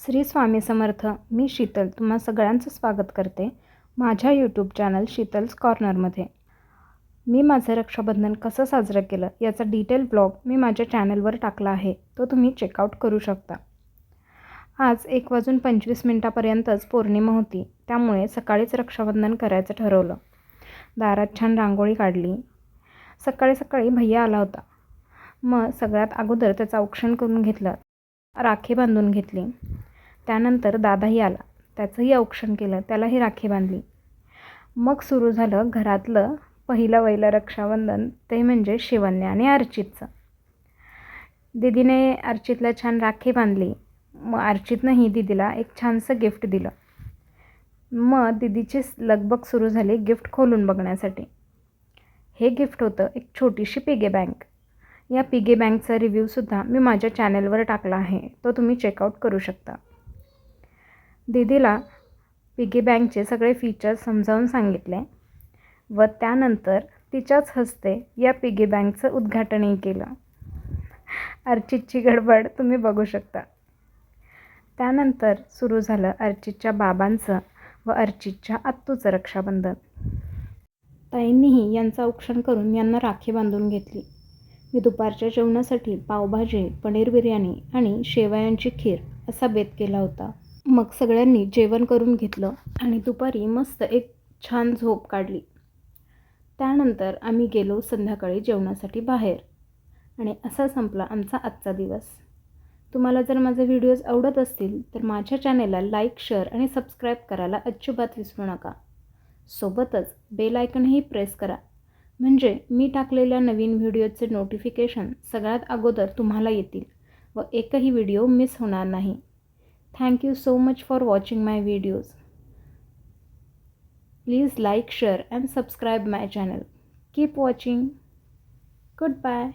श्री स्वामी समर्थ. मी शीतल तुम्हा सगळ्यांचं स्वागत करते माझ्या यूट्यूब चॅनल शीतल्स कॉर्नरमध्ये. मी माझं रक्षाबंधन कसं साजरं केलं याचा डिटेल ब्लॉग मी माझ्या चॅनलवर टाकला आहे, तो तुम्ही चेकआउट करू शकता. आज 1:25 पौर्णिमा होती, त्यामुळे सकाळीच रक्षाबंधन करायचं ठरवलं. दारात छान रांगोळी काढली. सकाळी भैया आला होता. मग सगळ्यात अगोदर त्याचं औक्षण करून घेतलं, राखी बांधून घेतली. त्यानंतर दादाही आला, त्याचंही औक्षण केलं, त्यालाही राखी बांधली. मग सुरू झालं घरातलं पहिलं रक्षाबंधन, ते म्हणजे शिवन्या आणि अर्चितचं. दीदीने अर्चितला छान राखी बांधली. मग अर्चितनंही दीदीला एक छानसं गिफ्ट दिलं. मग दीदीची लगबग सुरू झाली गिफ्ट खोलून बघण्यासाठी. हे गिफ्ट होतं एक छोटीशी पिगी बँक. या पिगी बँकचा रिव्ह्यूसुद्धा मी माझ्या चॅनलवर टाकला आहे, तो तुम्ही चेकआउट करू शकता. दीदीला पिगी बँकचे सगळे फीचर्स समजावून सांगितले व त्यानंतर तिच्याच हस्ते या पिगी बँकचं उद्घाटनही केलं. अर्चितची गडबड तुम्ही बघू शकता. त्यानंतर सुरू झालं अर्चितच्या बाबांचं व अर्चितच्या आत्तूचं रक्षाबंधन. ताईंनीही यांचं औक्षण करून यांना राखी बांधून घेतली. मी दुपारच्या जेवणासाठी पावभाजी, पनीर बिर्याणी आणि शेवयांची खीर असा बेत केला होता. मग सगळ्यांनी जेवण करून घेतलं आणि दुपारी मस्त एक छान झोप काढली. त्यानंतर आम्ही गेलो संध्याकाळी जेवणासाठी बाहेर आणि असा संपला आमचा आजचा दिवस. तुम्हाला जर माझे व्हिडिओज आवडत असतील तर माझ्या चॅनेलला लाईक, शेअर आणि सबस्क्राईब करायला अजिबात विसरू नका. सोबतच बेल आयकनही प्रेस करा, म्हणजे मी टाकलेल्या नवीन व्हिडिओचे नोटिफिकेशन सगळ्यात अगोदर तुम्हाला येतील व एकही व्हिडिओ मिस होणार नाही. Thank you so much for watching my videos. Please like, share and subscribe my channel. Keep watching. Goodbye.